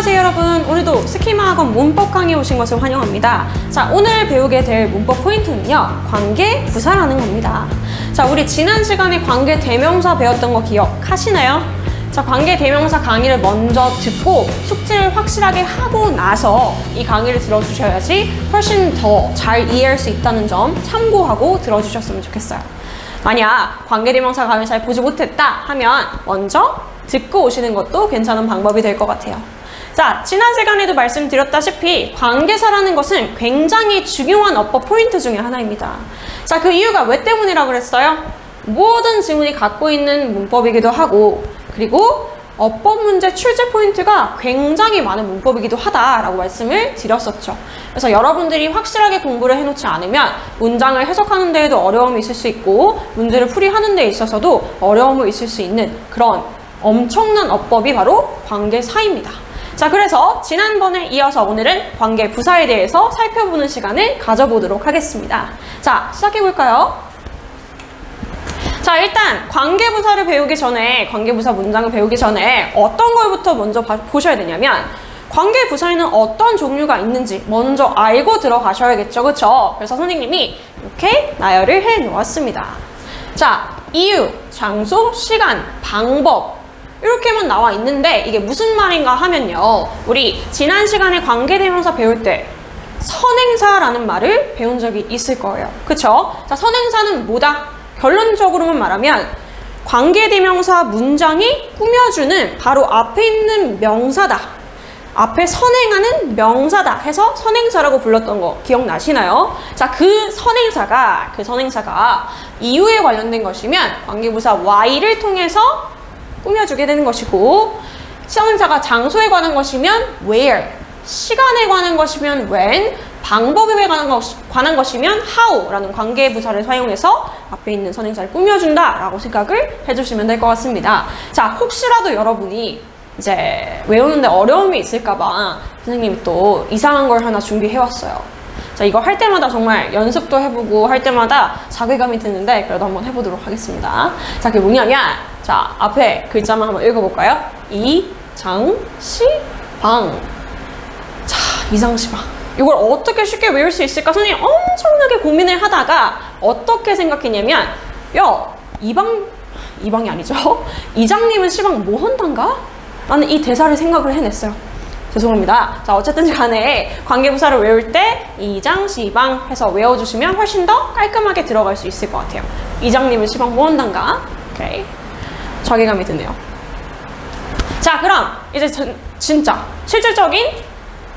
안녕하세요 여러분. 오늘도 스키마학원 문법 강의에 오신 것을 환영합니다. 자, 오늘 배우게 될 문법 포인트는요, 관계 부사라는 겁니다. 자, 우리 지난 시간에 관계 대명사 배웠던 거 기억하시나요? 자, 관계 대명사 강의를 먼저 듣고 숙지를 확실하게 하고 나서 이 강의를 들어주셔야지 훨씬 더 잘 이해할 수 있다는 점 참고하고 들어주셨으면 좋겠어요. 만약 관계 대명사 강의를 잘 보지 못했다 하면 먼저 듣고 오시는 것도 괜찮은 방법이 될 것 같아요. 자, 지난 시간에도 말씀드렸다시피 관계사라는 것은 굉장히 중요한 어법 포인트 중에 하나입니다. 자, 그 이유가 왜 때문이라고 그랬어요? 모든 지문이 갖고 있는 문법이기도 하고, 그리고 어법 문제 출제 포인트가 굉장히 많은 문법이기도 하다라고 말씀을 드렸었죠. 그래서 여러분들이 확실하게 공부를 해놓지 않으면 문장을 해석하는 데에도 어려움이 있을 수 있고, 문제를 풀이하는 데 있어서도 어려움이 있을 수 있는 그런 엄청난 어법이 바로 관계사입니다. 자, 그래서 지난번에 이어서 오늘은 관계부사에 대해서 살펴보는 시간을 가져보도록 하겠습니다. 자, 시작해볼까요? 자, 일단 관계부사를 배우기 전에, 관계부사 문장을 배우기 전에 어떤 걸부터 먼저 보셔야 되냐면, 관계부사에는 어떤 종류가 있는지 먼저 알고 들어가셔야겠죠, 그쵸? 그래서 선생님이 이렇게 나열을 해놓았습니다. 자, 이유, 장소, 시간, 방법, 이렇게만 나와 있는데 이게 무슨 말인가 하면요, 우리 지난 시간에 관계대명사 배울 때 선행사라는 말을 배운 적이 있을 거예요. 그쵸? 자, 선행사는 뭐다? 결론적으로만 말하면 관계대명사 문장이 꾸며주는 바로 앞에 있는 명사다, 앞에 선행하는 명사다 해서 선행사라고 불렀던 거 기억나시나요? 자, 그 선행사가 이유에 관련된 것이면 관계부사 Y를 통해서 꾸며주게 되는 것이고, 선행사가 장소에 관한 것이면 where, 시간에 관한 것이면 when, 방법에 관한 것이면 how라는 관계부사를 사용해서 앞에 있는 선행사를 꾸며준다 라고 생각을 해주시면 될 것 같습니다. 자, 혹시라도 여러분이 이제 외우는데 어려움이 있을까봐 선생님이 또 이상한 걸 하나 준비해왔어요. 자, 이거 할 때마다 정말 연습도 해보고 할 때마다 자괴감이 드는데 그래도 한번 해보도록 하겠습니다. 자, 그게 뭐냐면, 자, 앞에 글자만 한번 읽어볼까요? 이장시방. 자, 이장시방. 이걸 어떻게 쉽게 외울 수 있을까? 선생님이 엄청나게 고민을 하다가 어떻게 생각했냐면, 야, 이방이 아니죠? 이장님은 시방 뭐 한단가? 라는 이 대사를 생각을 해냈어요. 죄송합니다. 자, 어쨌든 간에 관계부사를 외울 때 이장, 시방 해서 외워주시면 훨씬 더 깔끔하게 들어갈 수 있을 것 같아요. 이장님은 시방 뭐 한단가? 오케이. 자괴감이 드네요. 자, 그럼 이제 진짜 실질적인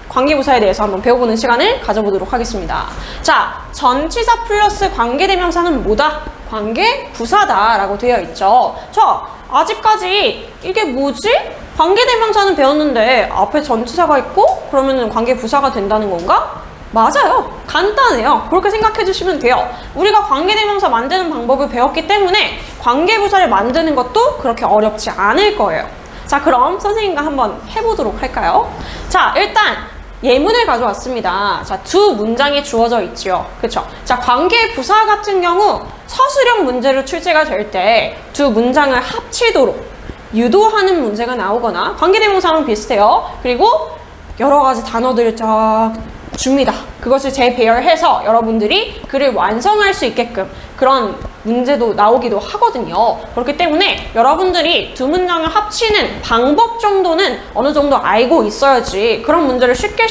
관계부사에 대해서 한번 배워보는 시간을 가져보도록 하겠습니다. 자, 전치사 플러스 관계대명사는 뭐다? 관계부사다 라고 되어 있죠. 자, 아직까지 이게 뭐지? 관계대명사는 배웠는데 앞에 전치사가 있고 그러면은 관계부사가 된다는 건가? 맞아요. 간단해요. 그렇게 생각해 주시면 돼요. 우리가 관계대명사 만드는 방법을 배웠기 때문에 관계부사를 만드는 것도 그렇게 어렵지 않을 거예요. 자, 그럼 선생님과 한번 해보도록 할까요? 자, 일단 예문을 가져왔습니다. 자, 두 문장이 주어져 있죠. 그쵸? 자, 관계부사 같은 경우 서술형 문제로 출제가 될 때 두 문장을 합치도록 유도하는 문제가 나오거나, 관계대명사랑 비슷해요. 그리고 여러 가지 단어들을 쫙 줍니다. 그것을 재배열해서 여러분들이 글을 완성할 수 있게끔 그런 문제도 나오기도 하거든요. 그렇기 때문에 여러분들이 두 문장을 합치는 방법 정도는 어느 정도 알고 있어야지 그런 문제를 쉽게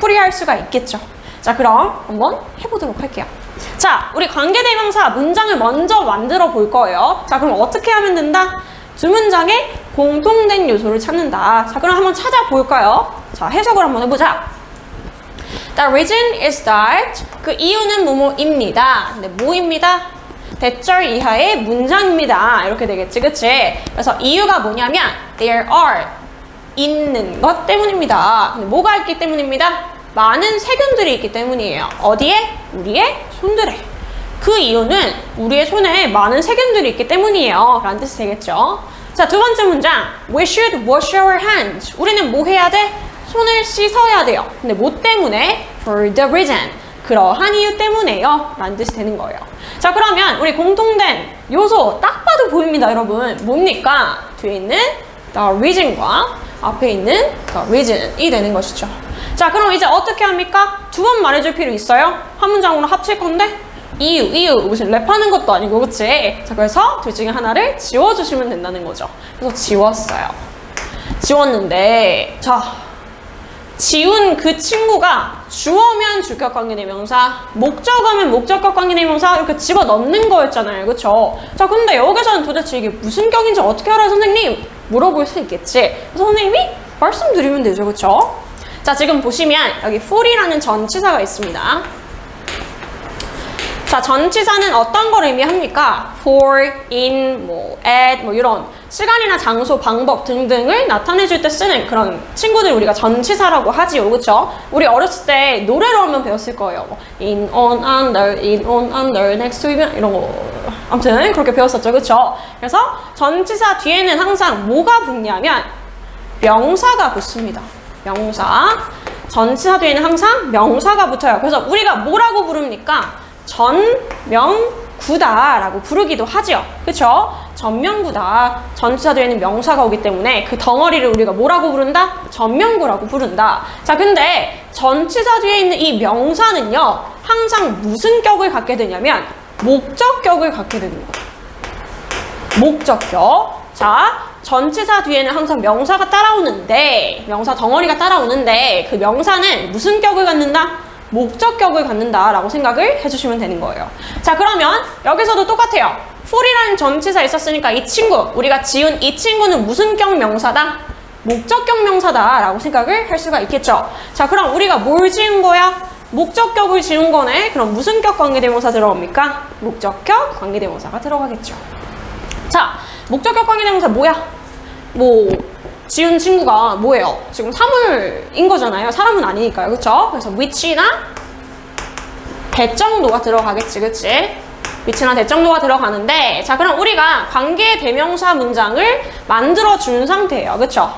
풀이할 수가 있겠죠. 자, 그럼 한번 해보도록 할게요. 자, 우리 관계대명사 문장을 먼저 만들어 볼 거예요. 자, 그럼 어떻게 하면 된다? 두 문장의 공통된 요소를 찾는다. 자, 그럼 한번 찾아볼까요? 자, 해석을 한번 해보자. The reason is that, 그 이유는 뭐뭐입니다. 근데 뭐입니다? 대절 이하의 문장입니다. 이렇게 되겠지, 그치? 그래서 이유가 뭐냐면 there are, 있는 것 때문입니다. 근데 뭐가 있기 때문입니다? 많은 세균들이 있기 때문이에요. 어디에? 우리의 손들에. 그 이유는 우리의 손에 많은 세균들이 있기 때문이에요 라는 뜻이 되겠죠. 자, 두 번째 문장, We should wash our hands. 우리는 뭐 해야 돼? 손을 씻어야 돼요. 근데 뭐 때문에? For the reason. 그러한 이유 때문에요 라는 뜻이 되는 거예요. 자, 그러면 우리 공통된 요소 딱 봐도 보입니다, 여러분. 뭡니까? 뒤에 있는 the reason과 앞에 있는 the reason이 되는 것이죠. 자, 그럼 이제 어떻게 합니까? 두 번 말해줄 필요 있어요? 한 문장으로 합칠 건데 이유 무슨 랩하는 것도 아니고, 그치? 자, 그래서 둘 중에 하나를 지워주시면 된다는 거죠. 그래서 지웠어요. 지웠는데, 자, 지운 그 친구가 주어면 주격 관계대명사, 목적어면 목적격 관계대명사 이렇게 집어넣는 거였잖아요. 그쵸? 자, 근데 여기서는 도대체 이게 무슨 격인지 어떻게 알아요, 선생님? 물어볼 수 있겠지? 그래서 선생님이 말씀드리면 되죠. 그쵸? 자, 지금 보시면 여기 for이라는 전치사가 있습니다. 자, 전치사는 어떤 걸 의미합니까? for, in, 뭐, at, 뭐 이런 시간이나 장소, 방법 등등을 나타내줄 때 쓰는 그런 친구들 우리가 전치사라고 하지요. 그쵸? 우리 어렸을 때 노래로 하면 배웠을 거예요. 뭐, in, on, under, next to 이런 거. 아무튼 그렇게 배웠었죠. 그쵸? 그래서 전치사 뒤에는 항상 뭐가 붙냐면 명사가 붙습니다. 명사. 전치사 뒤에는 항상 명사가 붙어요. 그래서 우리가 뭐라고 부릅니까? 전명구다라고 부르기도 하죠. 그쵸? 전명구다. 전치사 뒤에는 명사가 오기 때문에 그 덩어리를 우리가 뭐라고 부른다? 전명구라고 부른다. 자, 근데 전치사 뒤에 있는 이 명사는요, 항상 무슨 격을 갖게 되냐면 목적격을 갖게 됩니다. 목적격. 자, 전치사 뒤에는 항상 명사가 따라오는데, 명사 덩어리가 따라오는데 그 명사는 무슨 격을 갖는다? 목적격을 갖는다라고 생각을 해주시면 되는 거예요. 자, 그러면 여기서도 똑같아요. for이라는 전치사 있었으니까 이 친구, 우리가 지운 이 친구는 무슨 격 명사다? 목적격 명사다라고 생각을 할 수가 있겠죠. 자, 그럼 우리가 뭘 지은 거야? 목적격을 지운 거네. 그럼 무슨 격 관계대명사 들어갑니까? 목적격 관계대명사가 들어가겠죠. 자, 목적격 관계대명사 뭐야? 뭐 지운 친구가 뭐예요? 지금 사물인 거잖아요. 사람은 아니니까요. 그쵸? 그래서 which나 that 정도가 들어가겠지. 그치? which나 that 정도가 들어가는데, 자, 그럼 우리가 관계대명사 문장을 만들어준 상태예요. 그쵸?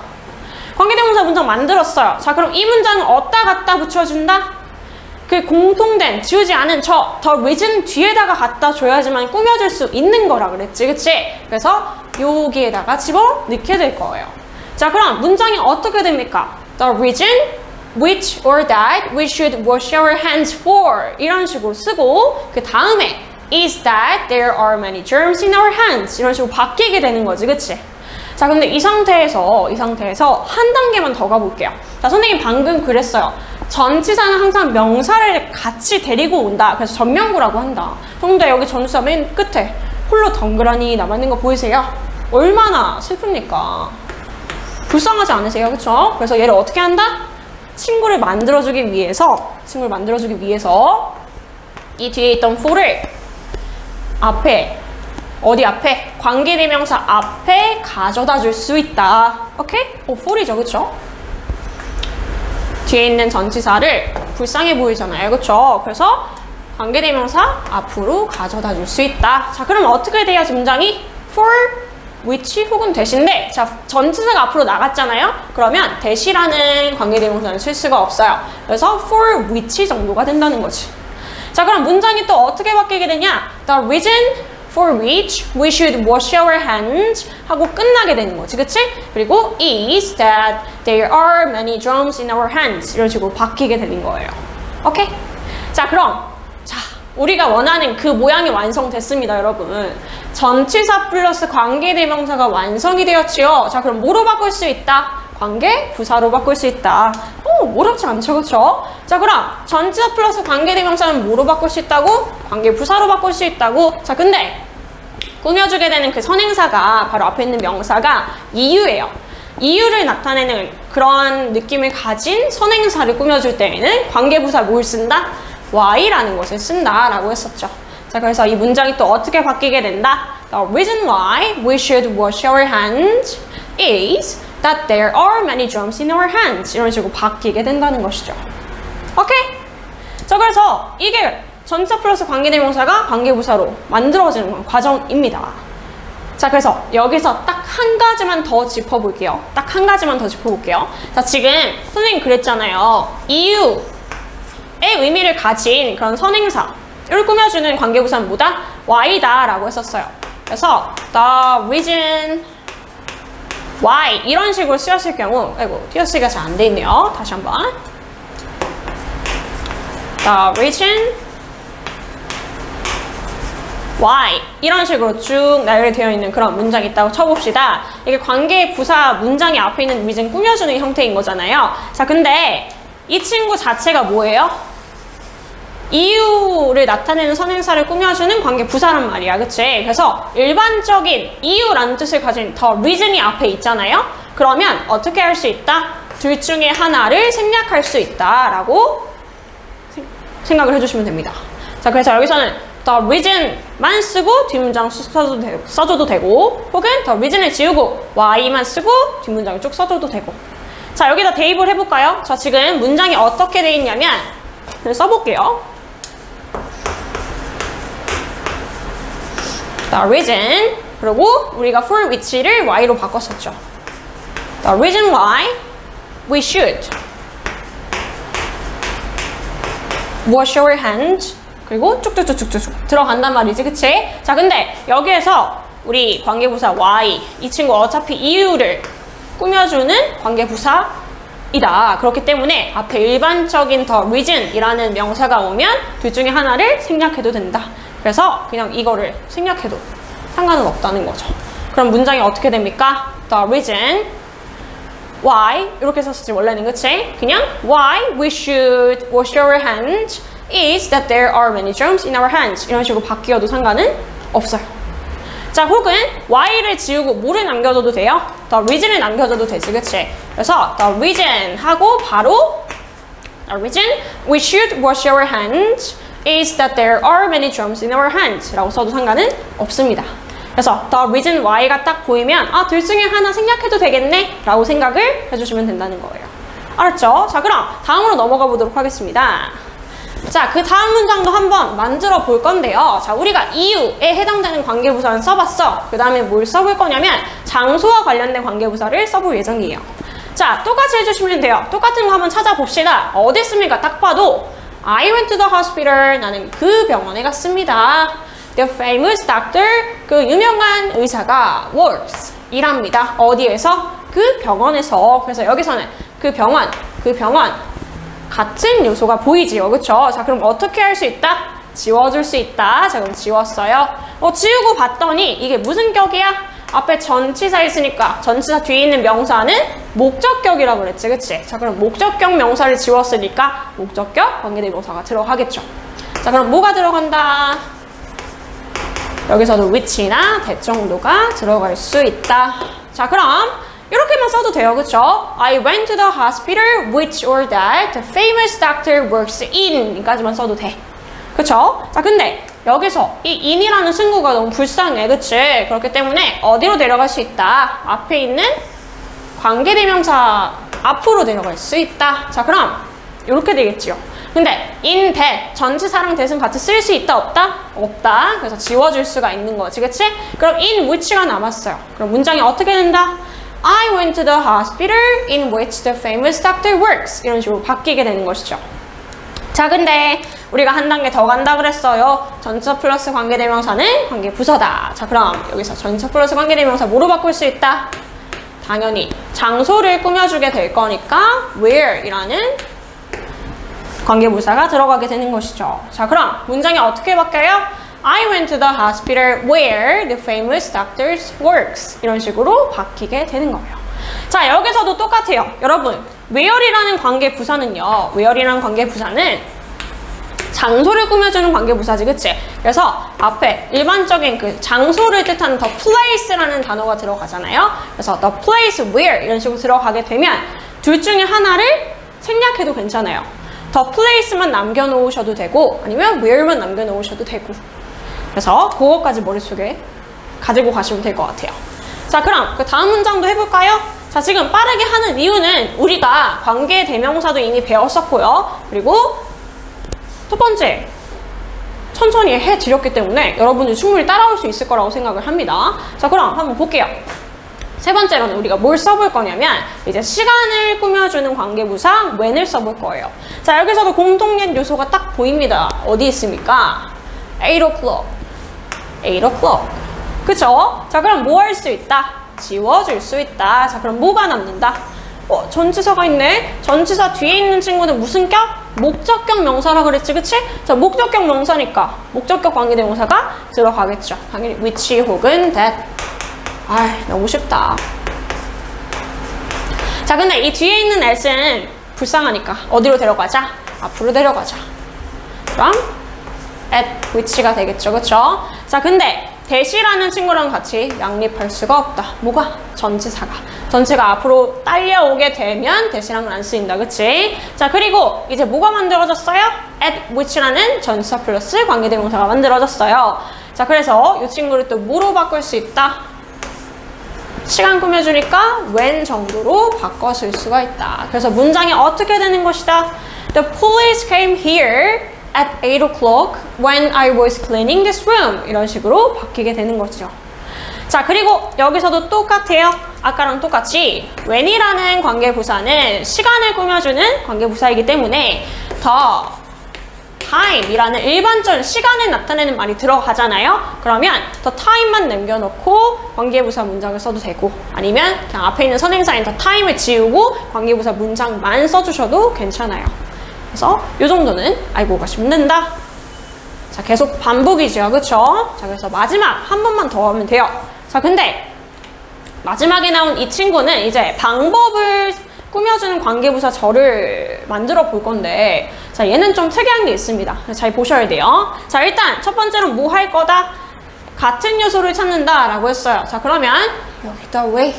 관계대명사 문장 만들었어요. 자, 그럼 이 문장을 어디다 갖다 붙여준다? 그 공통된 지우지 않은 저 the reason 뒤에다가 갖다 줘야지만 꾸며줄 수 있는 거라 그랬지. 그치? 그래서 여기에다가 집어 넣게 될 거예요. 자, 그럼 문장이 어떻게 됩니까? The reason which or that we should wash our hands for 이런 식으로 쓰고, 그 다음에 is that there are many germs in our hands 이런 식으로 바뀌게 되는 거지. 그치? 자, 근데 이 상태에서 한 단계만 더 가볼게요. 자, 선생님 방금 그랬어요. 전치사는 항상 명사를 같이 데리고 온다. 그래서 전명구라고 한다. 근데 여기 전치사 맨 끝에 홀로 덩그러니 남아있는 거 보이세요? 얼마나 슬픕니까? 불쌍하지 않으세요? 그쵸? 그래서 얘를 어떻게 한다? 친구를 만들어주기 위해서 이 뒤에 있던 for를 앞에, 어디 앞에? 관계대명사 앞에 가져다 줄 수 있다. 오케이? for이죠. 그쵸? 뒤에 있는 전치사를 불쌍해 보이잖아요. 그쵸? 그래서 관계대명사 앞으로 가져다 줄 수 있다. 자, 그럼 어떻게 돼야지 문장이? for, which 혹은 that인데, 자, 전치사가 앞으로 나갔잖아요. 그러면 that이라는 관계대명사는 쓸 수가 없어요. 그래서 for which 정도가 된다는 거지. 자, 그럼 문장이 또 어떻게 바뀌게 되냐? The reason for which we should wash our hands 하고 끝나게 되는 거지. 그치? 그리고 is that there are many germs in our hands 이런 식으로 바뀌게 되는 거예요. 오케이? 자, 그럼 우리가 원하는 그 모양이 완성됐습니다, 여러분. 전치사 플러스 관계대명사가 완성이 되었지요. 자, 그럼 뭐로 바꿀 수 있다? 관계 부사로 바꿀 수 있다. 어렵지 않죠, 그쵸? 자, 그럼 전치사 플러스 관계대명사는 뭐로 바꿀 수 있다고? 관계 부사로 바꿀 수 있다고? 자, 근데 꾸며주게 되는 그 선행사가 바로 앞에 있는 명사가 이유예요. 이유를 나타내는 그런 느낌을 가진 선행사를 꾸며줄 때에는 관계부사 뭘 쓴다? why라는 것을 쓴다라고 했었죠. 자, 그래서 이 문장이 또 어떻게 바뀌게 된다? The reason why we should wash our hands is that there are many germs in our hands. 이런 식으로 바뀌게 된다는 것이죠. 오케이? 자, 그래서 이게 전치사 플러스 관계대명사가 관계부사로 만들어지는 과정입니다. 자, 그래서 여기서 딱 한 가지만 더 짚어볼게요. 자, 지금 선생님 그랬잖아요. 이유의 의미를 가진 그런 선행사를 꾸며주는 관계부사는 뭐다? why다 라고 했었어요. 그래서 the reason why 이런 식으로 쓰였을 경우, 아이고 띄어쓰기가 잘 안 돼 있네요. 다시 한번. The reason why 이런 식으로 쭉 나열되어 있는 그런 문장이 있다고 쳐봅시다. 이게 관계 부사 문장이 앞에 있는 reason 꾸며주는 형태인 거잖아요. 자, 근데 이 친구 자체가 뭐예요? 이유를 나타내는 선행사를 꾸며주는 관계 부사란 말이야, 그치? 그래서 일반적인 이유라는 뜻을 가진 the reason이 앞에 있잖아요. 그러면 어떻게 할 수 있다? 둘 중에 하나를 생략할 수 있다라고 생각을 해주시면 됩니다. 자, 그래서 여기서는 the reason만 쓰고 뒷문장 써줘도 되고, 혹은 the reason을 지우고 why만 쓰고 뒷문장을 쭉 써줘도 되고. 자, 여기다 대입을 해볼까요? 자, 지금 문장이 어떻게 돼 있냐면 써볼게요. The reason, 그리고 우리가 for which를 why로 바꿨었죠. The reason why we should wash our hands, 그리고 쭉쭉쭉쭉쭉 들어간단 말이지, 그치? 자, 근데 여기에서 우리 관계부사 why, 이 친구 어차피 이유를 꾸며주는 관계부사이다. 그렇기 때문에 앞에 일반적인 the reason이라는 명사가 오면 둘 중에 하나를 생략해도 된다. 그래서 그냥 이거를 생략해도 상관은 없다는 거죠. 그럼 문장이 어떻게 됩니까? The reason why 이렇게 썼지 원래는, 그치? 그냥 why we should wash our hands is that there are many germs in our hands 이런 식으로 바뀌어도 상관은 없어요. 자, 혹은 why를 지우고 뭐를 남겨줘도 돼요? the reason을 남겨줘도 되지, 그치? 그래서 the reason 하고 바로 the reason we should wash our hands is that there are many germs in our hands 라고 써도 상관은 없습니다. 그래서 the reason why가 딱 보이면 아, 둘 중에 하나 생략해도 되겠네 라고 생각을 해주시면 된다는 거예요. 알았죠? 자, 그럼 다음으로 넘어가 보도록 하겠습니다. 자, 그 다음 문장도 한번 만들어 볼 건데요. 자, 우리가 이유에 해당되는 관계부사는 써봤어. 그 다음에 뭘 써볼 거냐면 장소와 관련된 관계부사를 써볼 예정이에요. 자, 똑같이 해주시면 돼요. 똑같은 거 한번 찾아봅시다. 어디 있습니까? 딱 봐도 I went to the hospital. 나는 그 병원에 갔습니다. The famous doctor. 그 유명한 의사가 works. 일합니다. 어디에서? 그 병원에서. 그래서 여기서는 그 병원 같은 요소가 보이지요, 그쵸? 자, 그럼 어떻게 할 수 있다? 지워줄 수 있다. 자, 그럼 지웠어요. 지우고 봤더니 이게 무슨 격이야? 앞에 전치사 있으니까 전치사 뒤에 있는 명사는 목적격이라고 그랬지, 그치? 자, 그럼 목적격 명사를 지웠으니까 목적격 관계대명사가 들어가겠죠. 자, 그럼 뭐가 들어간다? 여기서도 which나 that 정도가 들어갈 수 있다. 자, 그럼 이렇게만 써도 돼요, 그쵸? I went to the hospital which or that the famous doctor works in 까지만 써도 돼. 그쵸? 자, 근데 여기서 이 in이라는 승구가 너무 불쌍해, 그치? 그렇기 때문에 어디로 내려갈 수 있다? 앞에 있는 관계대명사 앞으로 내려갈 수 있다. 자, 그럼 이렇게 되겠지요. 근데 in that 전치사랑 that은 같이 쓸 수 있다, 없다? 없다. 그래서 지워줄 수가 있는 거지, 그치? 그럼 in which가 남았어요. 그럼 문장이 어떻게 된다? I went to the hospital in which the famous doctor works. 이런 식으로 바뀌게 되는 것이죠. 자, 근데 우리가 한 단계 더 간다 그랬어요. 전치사 플러스 관계대명사는 관계부사다. 자, 그럼 여기서 전치사 플러스 관계대명사 뭐로 바꿀 수 있다? 당연히 장소를 꾸며주게 될 거니까 where이라는 관계부사가 들어가게 되는 것이죠. 자, 그럼 문장이 어떻게 바뀌어요? I went to the hospital where the famous doctor works. 이런 식으로 바뀌게 되는 거예요. 자, 여기서도 똑같아요. 여러분, where이라는 관계부사는요. where이라는 관계부사는 장소를 꾸며주는 관계부사지, 그치? 그래서 앞에 일반적인 그 장소를 뜻하는 the place라는 단어가 들어가잖아요. 그래서 the place where 이런 식으로 들어가게 되면 둘 중에 하나를 생략해도 괜찮아요. the place만 남겨놓으셔도 되고 아니면 where만 남겨놓으셔도 되고. 그래서 그것까지 머릿속에 가지고 가시면 될 것 같아요. 자, 그럼 그 다음 문장도 해볼까요? 자, 지금 빠르게 하는 이유는 우리가 관계대명사도 이미 배웠었고요. 그리고 첫 번째, 천천히 해드렸기 때문에 여러분들 충분히 따라올 수 있을 거라고 생각을 합니다. 자, 그럼 한번 볼게요. 세 번째로는 우리가 뭘 써볼 거냐면 이제 시간을 꾸며주는 관계부사 when을 써볼 거예요. 자, 여기서도 공통된 요소가 딱 보입니다. 어디 있습니까? 8 o'clock. 8 o'clock. 그쵸? 자, 그럼 뭐 할 수 있다? 지워줄 수 있다. 자, 그럼 뭐가 남는다? 전치사가 있네. 전치사 뒤에 있는 친구는 무슨 격? 목적격 명사라 그랬지, 그치? 자, 목적격 명사니까 목적격 관계대명사가 들어가겠죠. 당연히 which 혹은 that. 너무 쉽다. 자, 근데 이 뒤에 있는 at은 불쌍하니까 어디로 데려가자? 앞으로 데려가자. 그럼 at which가 되겠죠, 그쵸? 자, 근데 that이라는 친구랑 같이 양립할 수가 없다. 뭐가? 전치사가. 전체가 앞으로 딸려오게 되면 that이랑은 안 쓰인다, 그치? 자, 그리고 이제 뭐가 만들어졌어요? at which라는 전치사 플러스 관계대명사가 만들어졌어요. 자, 그래서 이 친구를 또 뭐로 바꿀 수 있다? 시간 꾸며주니까 when 정도로 바꿔 쓸 수가 있다. 그래서 문장이 어떻게 되는 것이다? The police came here at 8 o'clock when I was cleaning this room. 이런 식으로 바뀌게 되는 거죠. 자, 그리고 여기서도 똑같아요. 아까랑 똑같이 when이라는 관계부사는 시간을 꾸며주는 관계부사이기 때문에 the time이라는 일반적인 시간을 나타내는 말이 들어가잖아요. 그러면 the time만 남겨놓고 관계부사 문장을 써도 되고, 아니면 그냥 앞에 있는 선행사인 the time을 지우고 관계부사 문장만 써주셔도 괜찮아요. 그래서 이 정도는 알고 가시면 된다. 자, 계속 반복이죠, 그쵸? 자, 그래서 마지막 한 번만 더 하면 돼요. 자, 근데 마지막에 나온 이 친구는 이제 방법을 꾸며주는 관계부사 절을 만들어 볼 건데, 자, 얘는 좀 특이한 게 있습니다. 잘 보셔야 돼요. 자, 일단 첫 번째로 뭐 할 거다? 같은 요소를 찾는다 라고 했어요. 자, 그러면 여기 the way,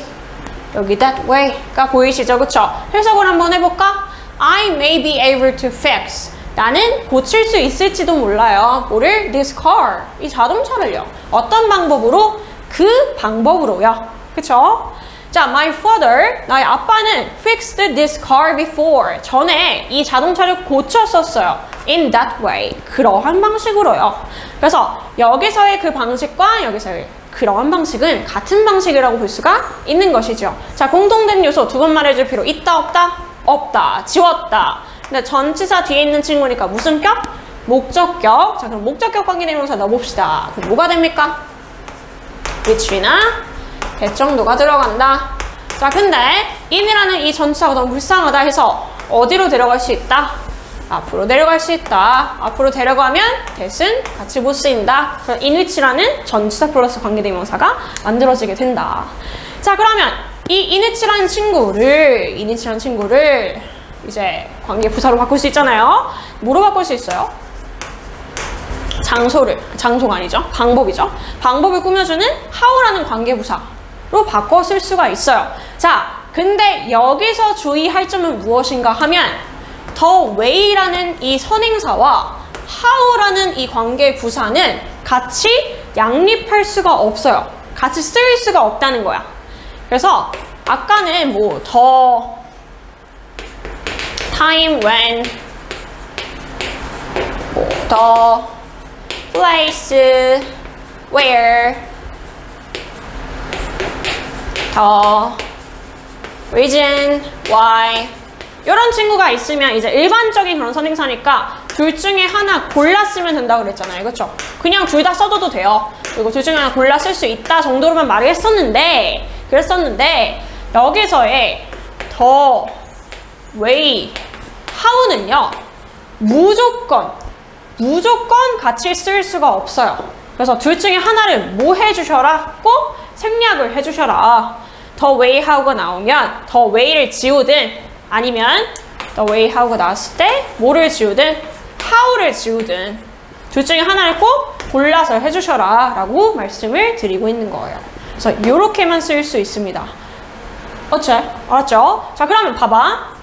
여기 that way가 보이시죠, 그쵸? 해석을 한번 해볼까? I may be able to fix. 나는 고칠 수 있을지도 몰라요. 뭐를? This car. 이 자동차를요. 어떤 방법으로? 그 방법으로요. 그쵸? 자, my father, 나의 아빠는 fixed this car before. 전에 이 자동차를 고쳤었어요. In that way. 그러한 방식으로요. 그래서 여기서의 그 방식과 여기서의 그러한 방식은 같은 방식이라고 볼 수가 있는 것이죠. 자, 공통된 요소 두 번 말해줄 필요 있다, 없다? 없다. 지웠다. 근데 전치사 뒤에 있는 친구니까 무슨 격? 목적격. 자, 그럼 목적격 관계대명사 넣어봅시다. 그럼 뭐가 됩니까? which나 that 정도가 들어간다. 자, 근데 in이라는 이 전치사가 너무 불쌍하다 해서 어디로 데려갈 수 있다? 앞으로 데려갈 수 있다. 앞으로 데려가면 that은 같이 못 쓰인다. 그래서 in which라는 전치사 플러스 관계대명사가 만들어지게 된다. 자, 그러면 이 in which라는 친구를 이제 관계부사로 바꿀 수 있잖아요. 뭐로 바꿀 수 있어요? 장소가 아니죠. 방법이죠. 방법을 꾸며주는 how라는 관계부사로 바꿔 쓸 수가 있어요. 자, 근데 여기서 주의할 점은 무엇인가 하면 the way라는 이 선행사와 how라는 이 관계부사는 같이 양립할 수가 없어요. 같이 쓸 수가 없다는 거야. 그래서 아까는 뭐 the time when, the place where, the reason why 이런 친구가 있으면 이제 일반적인 그런 선행사니까 둘 중에 하나 골라 쓰면 된다고 그랬잖아요. 그렇죠? 그냥 둘 다 써도 돼요. 그리고 둘 중에 하나 골라 쓸 수 있다 정도로만 말을 그랬었는데 여기서의 the way, how는요 무조건 같이 쓸 수가 없어요. 그래서 둘 중에 하나를 뭐 해주셔라? 꼭 생략을 해주셔라. the way, how가 나오면 the way를 지우든 아니면 the way, how가 나왔을 때 뭐를 지우든 how를 지우든 둘 중에 하나를 꼭 골라서 해주셔라 라고 말씀을 드리고 있는 거예요. 그래서 이렇게만 쓸 수 있습니다. 알았죠? 자, 그러면 봐봐.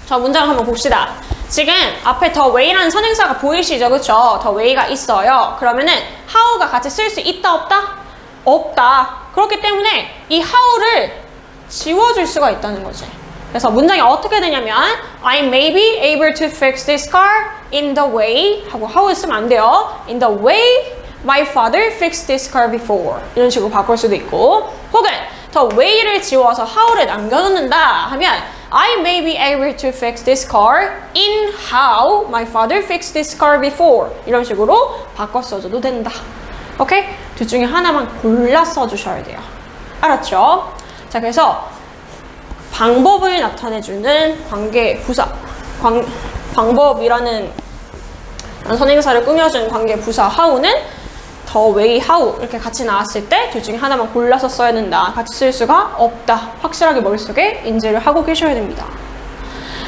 자, 문장을 한번 봅시다. 지금 앞에 the way라는 선행사가 보이시죠? 그쵸? the way가 있어요. 그러면은 how가 같이 쓸 수 있다, 없다? 없다. 그렇기 때문에 이 how를 지워줄 수가 있다는 거지. 그래서 문장이 어떻게 되냐면 I may be able to fix this car in the way 하고 how를 쓰면 안 돼요. In the way my father fixed this car before. 이런 식으로 바꿀 수도 있고, 혹은 the way를 지워서 how를 남겨놓는다 하면 I may be able to fix this car in how my father fixed this car before. 이런 식으로 바꿔 써줘도 된다. 오케이? 둘 중에 하나만 골라 써주셔야 돼요. 알았죠? 자, 그래서 방법을 나타내주는 관계 부사, 방법이라는 선행사를 꾸며준 관계 부사 how는 the way how 이렇게 같이 나왔을 때 둘 중에 하나만 골라서 써야 된다. 같이 쓸 수가 없다. 확실하게 머릿속에 인지를 하고 계셔야 됩니다.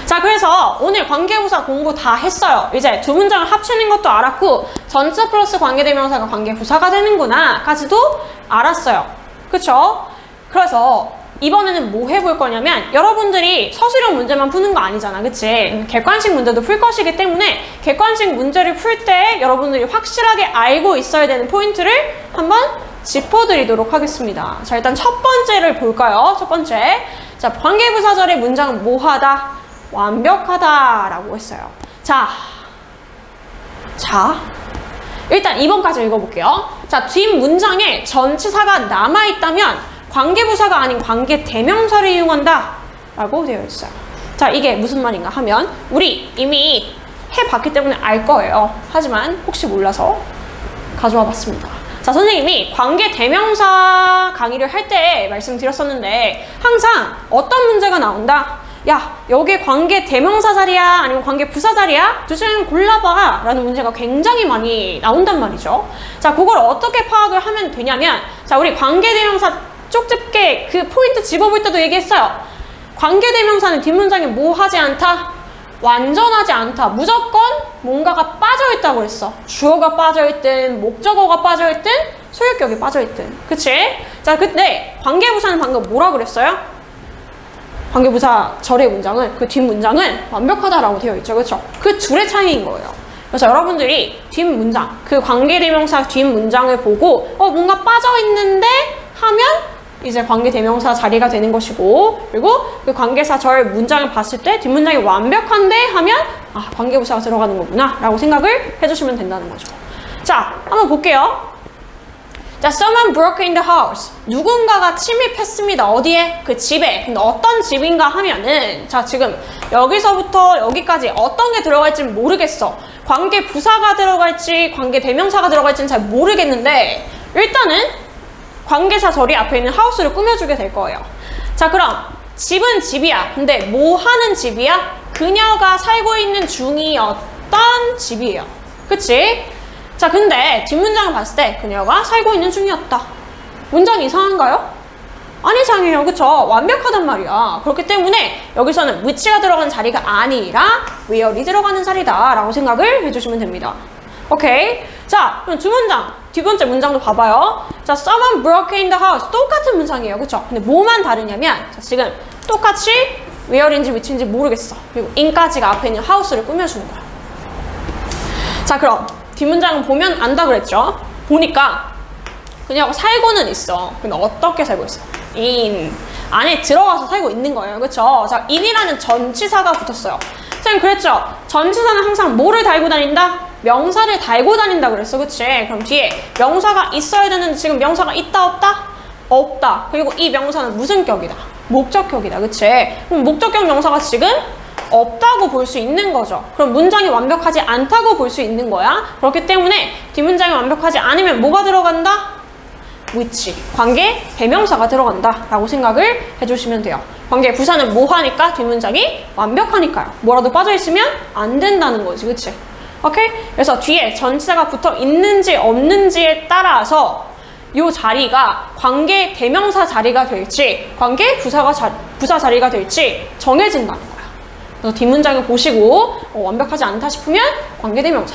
자, 그래서 오늘 관계부사 공부 다 했어요. 이제 두 문장을 합치는 것도 알았고 전치사 플러스 관계대명사가 관계부사가 되는구나 까지도 알았어요. 그쵸? 그래서 이번에는 뭐 해볼 거냐면 여러분들이 서술형 문제만 푸는 거 아니잖아. 그치? 객관식 문제도 풀 것이기 때문에 객관식 문제를 풀 때 여러분들이 확실하게 알고 있어야 되는 포인트를 한번 짚어드리도록 하겠습니다. 자, 일단 첫 번째를 볼까요? 첫 번째. 자, 관계부사절의 문장은 뭐하다? 완벽하다 라고 했어요. 자, 일단 2번까지 읽어볼게요. 자, 뒷문장에 전치사가 남아있다면 관계부사가 아닌 관계대명사를 이용한다 라고 되어 있어요. 자, 이게 무슨 말인가 하면 우리 이미 해봤기 때문에 알 거예요. 하지만 혹시 몰라서 가져와 봤습니다. 자, 선생님이 관계대명사 강의를 할 때 말씀드렸었는데 항상 어떤 문제가 나온다? 야, 여기 관계대명사 자리야? 아니면 관계부사 자리야? 둘 중에 골라봐 라는 문제가 굉장히 많이 나온단 말이죠. 자, 그걸 어떻게 파악을 하면 되냐면 자, 우리 관계대명사 쪽집게 그 포인트 집어볼 때도 얘기했어요. 관계대명사는 뒷문장에 뭐 하지 않다? 완전하지 않다. 무조건 뭔가가 빠져있다고 그랬어. 주어가 빠져있든 목적어가 빠져있든 소유격이 빠져있든. 그치? 자, 근데 관계부사는 방금 뭐라 그랬어요? 관계부사 절의 문장은 그 뒷문장은 완벽하다라고 되어 있죠. 그쵸? 그 둘의 차이인 거예요. 그래서 여러분들이 뒷문장, 그 관계대명사 뒷문장을 보고 뭔가 빠져있는데 하면 이제 관계대명사 자리가 되는 것이고 그리고 그 관계사절 문장을 봤을 때 뒷문장이 완벽한데 하면 관계부사가 들어가는 거구나 라고 생각을 해주시면 된다는 거죠. 자, 한번 볼게요. 자, someone broke in the house. 누군가가 침입했습니다. 어디에? 그 집에. 근데 어떤 집인가 하면은 자, 지금 여기서부터 여기까지 어떤 게 들어갈지는 모르겠어. 관계부사가 들어갈지 관계대명사가 들어갈지는 잘 모르겠는데 일단은 관계사절이 앞에 있는 하우스를 꾸며주게 될 거예요. 자, 그럼 집은 집이야. 근데 뭐 하는 집이야? 그녀가 살고 있는 중이었던 집이에요. 그치? 자, 근데 뒷문장을 봤을 때 그녀가 살고 있는 중이었다. 문장이 이상한가요? 아니상해요. 그쵸? 완벽하단 말이야. 그렇기 때문에 여기서는 which가 들어가는 자리가 아니라 where이 들어가는 자리다 라고 생각을 해주시면 됩니다. 오케이? 자, 그럼 두 문장. 두 번째 문장도 봐봐요. 자, someone broke in the house. 똑같은 문장이에요. 그쵸? 근데 뭐만 다르냐면 자, 지금 똑같이 where인지 which인지 모르겠어. 그리고 in까지가 앞에 있는 house를 꾸며주는 거야. 자, 그럼 뒷문장은 보면 안다 그랬죠? 보니까 그녀가 살고는 있어. 근데 어떻게 살고 있어? in. 안에 들어가서 살고 있는 거예요. 그쵸? 자, in이라는 전치사가 붙었어요. 선생님 그랬죠? 전치사는 항상 뭐를 달고 다닌다? 명사를 달고 다닌다 그랬어. 그치? 그럼 뒤에 명사가 있어야 되는데 지금 명사가 있다 없다? 없다. 그리고 이 명사는 무슨 격이다? 목적격이다. 그치? 그럼 목적격 명사가 지금 없다고 볼 수 있는 거죠. 그럼 문장이 완벽하지 않다고 볼 수 있는 거야. 그렇기 때문에 뒷문장이 완벽하지 않으면 뭐가 들어간다? which, 관계 대명사가 들어간다 라고 생각을 해주시면 돼요. 관계 부사는 뭐 하니까? 뒷문장이 완벽하니까요. 뭐라도 빠져있으면 안 된다는 거지. 그치? 오케이? 그래서 뒤에 전치사가 붙어 있는지 없는지에 따라서 이 자리가 관계 대명사 자리가 될지 관계 부사 자리가 될지 정해진다는 거야. 그래서 뒷문장을 보시고 완벽하지 않다 싶으면 관계 대명사,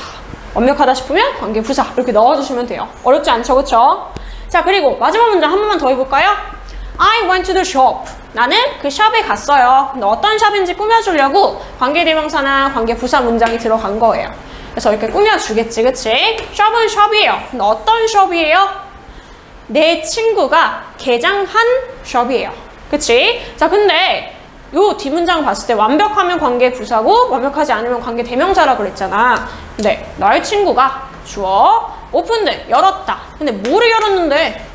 완벽하다 싶으면 관계 부사 이렇게 넣어주시면 돼요. 어렵지 않죠? 그쵸? 자, 그리고 마지막 문장 한 번만 더 해볼까요? I went to the shop. 나는 그 샵에 갔어요. 근데 어떤 샵인지 꾸며주려고 관계대명사나 관계부사 문장이 들어간 거예요. 그래서 이렇게 꾸며주겠지, 그치? 샵은 샵이에요. 근데 어떤 샵이에요? 내 친구가 개장한 샵이에요. 그치? 자, 근데 요 뒷문장을 봤을 때 완벽하면 관계부사고 완벽하지 않으면 관계대명사라 그랬잖아. 근데 나의 친구가 주어 오픈드, 열었다. 근데 뭐를 열었는데?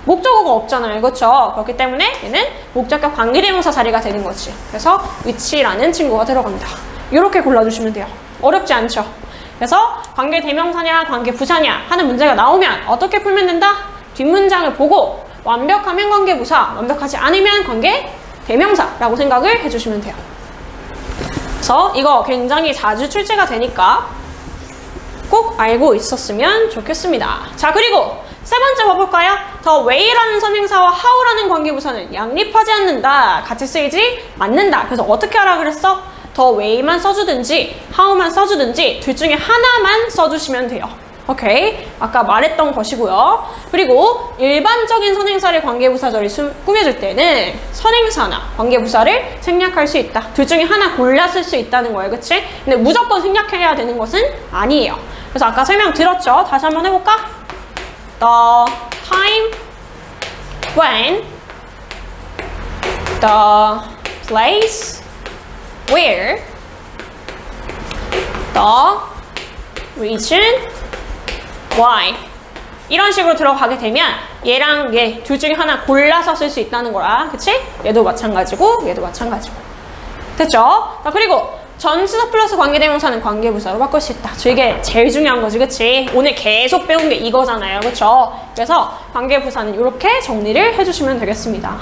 목적어가 없잖아요. 그렇죠? 그렇기 때문에 얘는 목적격 관계대명사 자리가 되는 거지. 그래서 which라는 친구가 들어간다. 이렇게 골라주시면 돼요. 어렵지 않죠? 그래서 관계대명사냐 관계부사냐 하는 문제가 나오면 어떻게 풀면 된다? 뒷문장을 보고 완벽하면 관계부사, 완벽하지 않으면 관계대명사라고 생각을 해주시면 돼요. 그래서 이거 굉장히 자주 출제가 되니까 꼭 알고 있었으면 좋겠습니다. 자, 그리고 세 번째 봐볼까요? The way라는 선행사와 how라는 관계부사는 양립하지 않는다. 같이 쓰이지 않는다. 그래서 어떻게 하라 그랬어? The way만 써주든지 how만 써주든지 둘 중에 하나만 써주시면 돼요. 오케이? 아까 말했던 것이고요. 그리고 일반적인 선행사를 관계부사절이 꾸며줄 때는 선행사나 관계부사를 생략할 수 있다. 둘 중에 하나 골라 쓸 수 있다는 거예요. 그치? 근데 무조건 생략해야 되는 것은 아니에요. 그래서 아까 설명 들었죠? 다시 한번 해볼까? The time when, the place where, the reason why. 이런 식으로 들어가게 되면 얘랑 얘 둘 중에 하나 골라서 쓸 수 있다는 거라. 그치? 얘도 마찬가지고 얘도 마찬가지고. 됐죠? 자, 그리고 전치사 플러스 관계대명사는 관계부사로 바꿀 수 있다. 이게 제일 중요한 거지, 그치? 오늘 계속 배운 게 이거잖아요, 그쵸? 그래서 관계부사는 이렇게 정리를 해주시면 되겠습니다.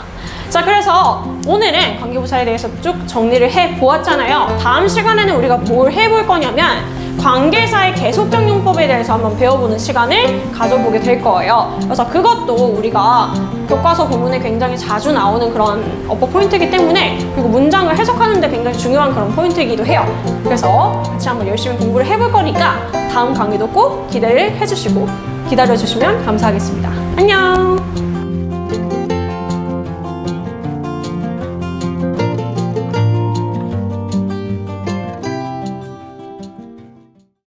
자, 그래서 오늘은 관계부사에 대해서 쭉 정리를 해보았잖아요. 다음 시간에는 우리가 뭘 해볼 거냐면 관계사의 계속적 용법에 대해서 한번 배워보는 시간을 가져보게 될 거예요. 그래서 그것도 우리가 교과서 본문에 굉장히 자주 나오는 그런 어법 포인트이기 때문에, 그리고 문장을 해석하는 데 굉장히 중요한 그런 포인트이기도 해요. 그래서 같이 한번 열심히 공부를 해볼 거니까 다음 강의도 꼭 기대를 해주시고 기다려주시면 감사하겠습니다. 안녕!